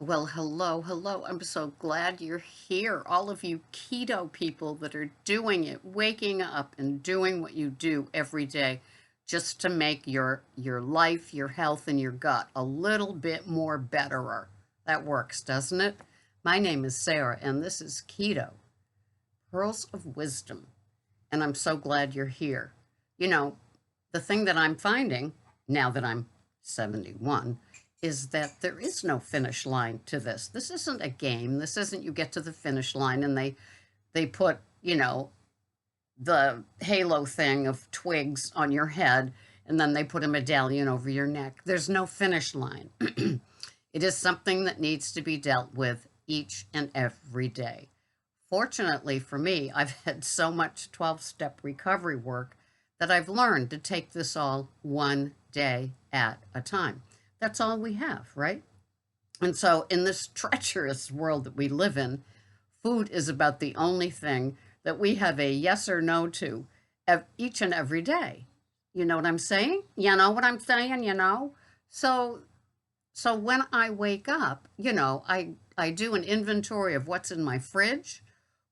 Well, hello, hello. I'm so glad you're here. All of you keto people that are doing it, waking up and doing what you do every day just to make your life, your health, and your gut a little bit more betterer. That works, doesn't it? My name is Sarah, and this is Keto, Pearls of Wisdom. And I'm so glad you're here. You know, the thing that I'm finding now that I'm 71 is that there is no finish line to this. This isn't a game. This isn't you get to the finish line and they put, the halo thing of twigs on your head and then they put a medallion over your neck. There's no finish line. It is something that needs to be dealt with each and every day. Fortunately for me, I've had so much 12-step recovery work that I've learned to take this all one day at a time. That's all we have, right? And so, in this treacherous world that we live in, food is about the only thing that we have a yes or no to each and every day. You know what I'm saying? You know what I'm saying? So, so when I wake up, I do an inventory of what's in my fridge,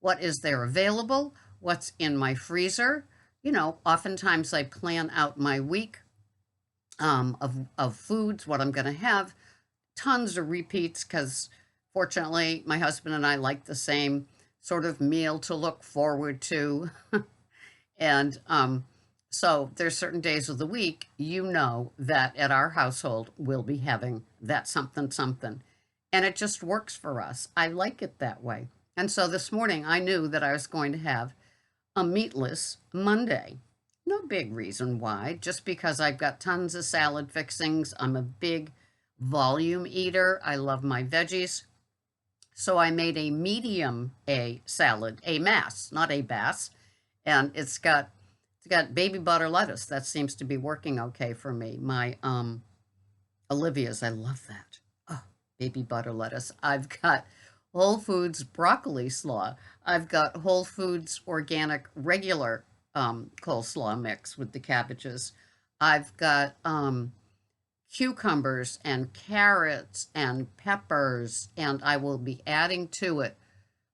what is there available, what's in my freezer. Oftentimes I plan out my week of foods, what I'm going to have. Tons of repeats because fortunately my husband and I like the same sort of meal to look forward to. And so there's certain days of the week, that at our household we'll be having that something something. And it just works for us. I like it that way. And so this morning I knew that I was going to have a meatless Monday. No big reason why, just because I've got tons of salad fixings. I'm a big volume eater. I love my veggies. So I made a medium A salad, a mass, not a bass, and it's got baby butter lettuce. That seems to be working okay for me. My Olivia's, I love that. Oh, baby butter lettuce. I've got Whole Foods broccoli slaw. I've got Whole Foods organic regular coleslaw mix with the cabbages. I've got cucumbers and carrots and peppers, and I will be adding to it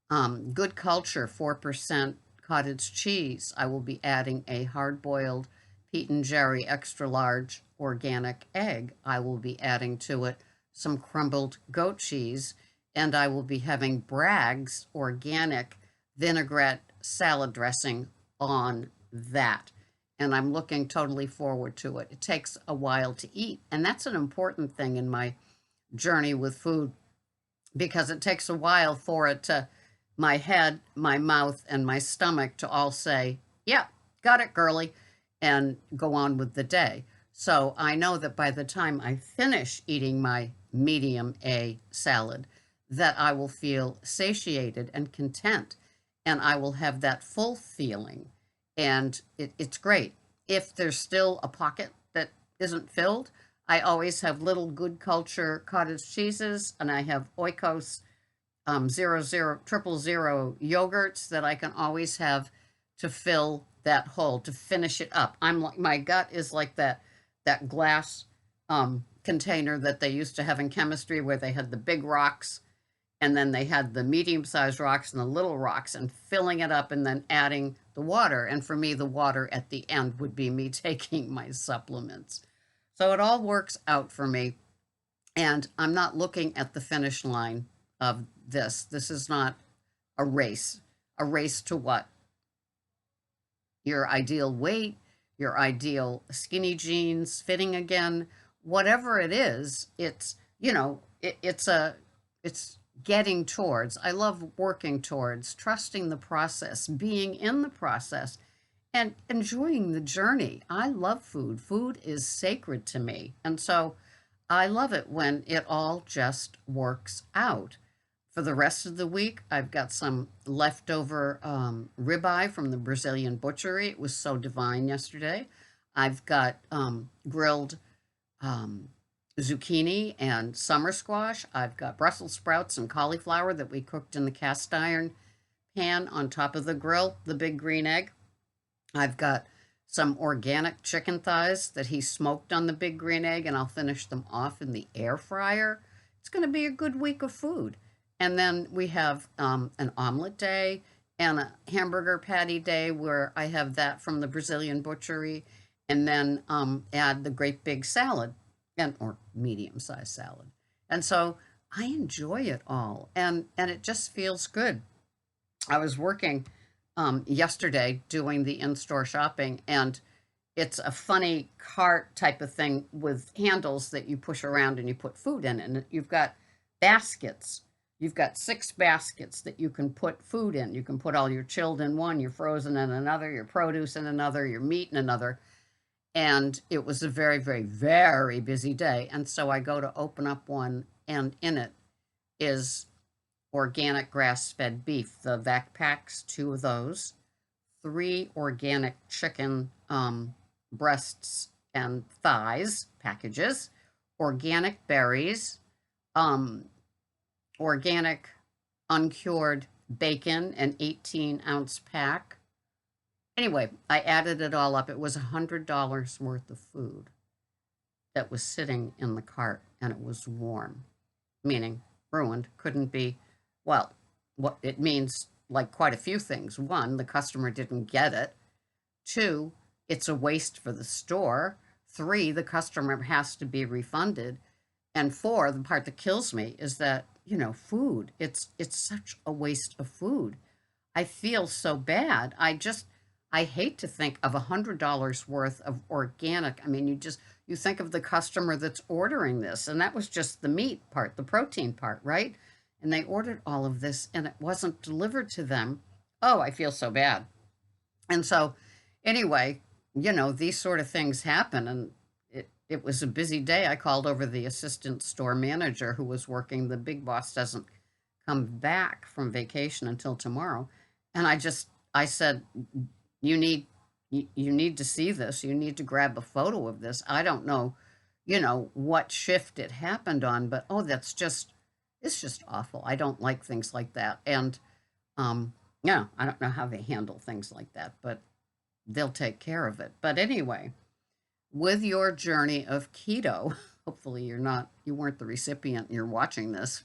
Good Culture 4% cottage cheese. I will be adding a hard boiled Pete and Jerry extra large organic egg. I will be adding to it some crumbled goat cheese, and I will be having Bragg's organic vinaigrette salad dressing on that. And I'm looking totally forward to it. It takes a while to eat, and that's an important thing in my journey with food because it takes a while for it to my head, my mouth, and my stomach to all say, "Yeah, got it, girly," and go on with the day. So I know that by the time I finish eating my medium A salad, that I will feel satiated and content, and I will have that full feeling. And it's great. If there's still a pocket that isn't filled, I always have little Good Culture cottage cheeses, and I have Oikos 00000 yogurts that I can always have to fill that hole to finish it up. I'm like my gut is like that glass container that they used to have in chemistry where they had the big rocks and then they had the medium-sized rocks and the little rocks and filling it up and then adding the water. And for me, the water at the end would be me taking my supplements. So it all works out for me. And I'm not looking at the finish line of this. This is not a race. A race to what? Your ideal weight, your ideal skinny jeans fitting again, whatever it is, it's getting towards. I love working towards, trusting the process, being in the process, and enjoying the journey. I love food. Food is sacred to me. And so I love it when it all just works out. For the rest of the week, I've got some leftover ribeye from the Brazilian butchery. It was so divine yesterday. I've got grilled um, zucchini and summer squash. I've got Brussels sprouts and cauliflower that we cooked in the cast iron pan on top of the grill, the big green egg. I've got some organic chicken thighs that he smoked on the big green egg, and I'll finish them off in the air fryer. it's going to be a good week of food. And then we have an omelet day and a hamburger patty day where I have that from the Brazilian butchery, and then add the great big salad and or medium sized salad. And so I enjoy it all, and it just feels good. I was working yesterday doing the in-store shopping, and it's a funny cart type of thing with handles that you push around and you put food in, and you've got baskets. You've got 6 baskets that you can put food in. You can put all your chilled in one, your frozen in another, your produce in another, your meat in another. And it was a very, very, very busy day. And so I go to open up one, and in it is organic grass-fed beef, the vac packs, 2 of those, 3 organic chicken breasts and thighs packages, organic berries, um, organic uncured bacon, an 18-ounce pack. Anyway, I added it all up. It was $100 worth of food that was sitting in the cart, and it was warm, meaning ruined, couldn't be, well, what it means like quite a few things. 1, the customer didn't get it. 2, it's a waste for the store. 3, the customer has to be refunded. And 4, the part that kills me is that, food, it's such a waste of food. I feel so bad. I hate to think of $100 worth of organic. I mean, you think of the customer that's ordering this, and that was just the meat part, the protein part, right? And they ordered all of this and it wasn't delivered to them. Oh, I feel so bad. And so anyway, these sort of things happen, and it was a busy day. I called over the assistant store manager who was working. The big boss doesn't come back from vacation until tomorrow. And I said, you need to see this. You need to grab a photo of this. I don't know, what shift it happened on, but oh, it's just awful. I don't like things like that. And yeah, I don't know how they handle things like that, but they'll take care of it. But anyway, with your journey of keto, hopefully you weren't the recipient and you're watching this.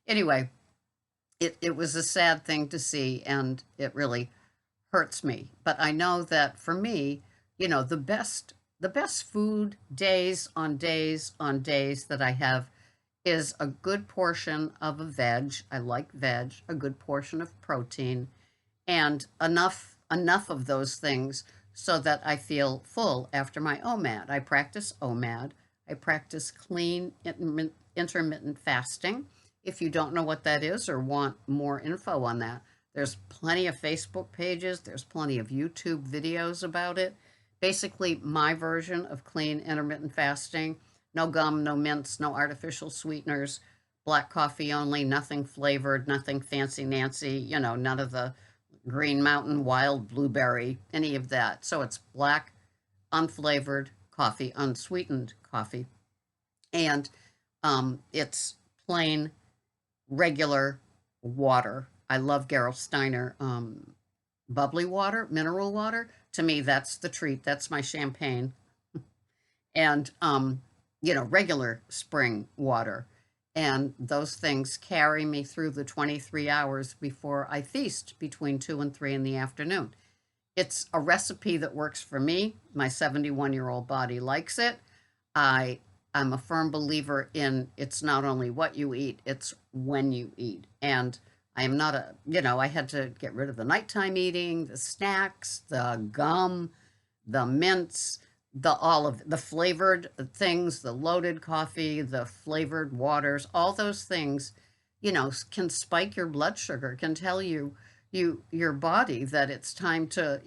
Anyway, it was a sad thing to see, and it really hurts me. But I know that for me, the best food days on days on days that I have is a good portion of a veg. I like veg, a good portion of protein, and enough of those things so that I feel full after my OMAD. I practice OMAD. I practice clean intermittent fasting. If you don't know what that is or want more info on that, there's plenty of Facebook pages, there's plenty of YouTube videos about it. Basically, my version of clean intermittent fasting: no gum, no mints, no artificial sweeteners, black coffee only, nothing flavored, nothing fancy Nancy, none of the Green Mountain wild blueberry, any of that. So it's black, unflavored coffee, unsweetened coffee. And it's plain, regular water. I love Gerolsteiner bubbly water, mineral water. To me, that's the treat. That's my champagne. And, regular spring water. And those things carry me through the 23 hours before I feast between 2 and 3 in the afternoon. It's a recipe that works for me. My 71-year-old body likes it. I'm a firm believer in it's not only what you eat, it's when you eat. And I am not I had to get rid of the nighttime eating, the snacks, the gum, the mints, all of the flavored things, the loaded coffee, the flavored waters, all those things, can spike your blood sugar, can tell your body that it's time to,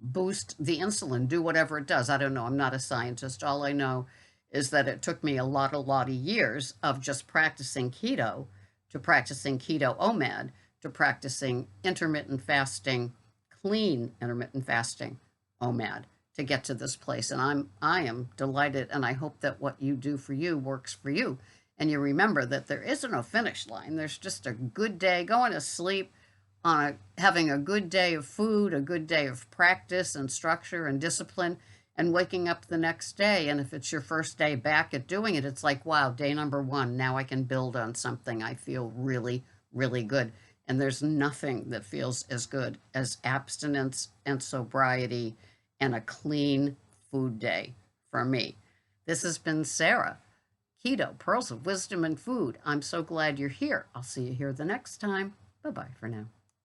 boost the insulin, do whatever it does. I don't know. I'm not a scientist. All I know is that it took me a lot of years of just practicing keto to practicing keto OMAD to practicing intermittent fasting, clean intermittent fasting OMAD to get to this place. And I am delighted, and I hope that what you do for you works for you. And you remember that there isn't a finish line. There's just a good day, going to sleep having a good day of food, a good day of practice and structure and discipline, and waking up the next day. And if it's your first day back at doing it, it's like, wow, day number one, now I can build on something. I feel really, really good. And there's nothing that feels as good as abstinence and sobriety and a clean food day for me. This has been Sarah. Keto, Pearls of Wisdom and Food. I'm so glad you're here. I'll see you here the next time. Bye bye for now.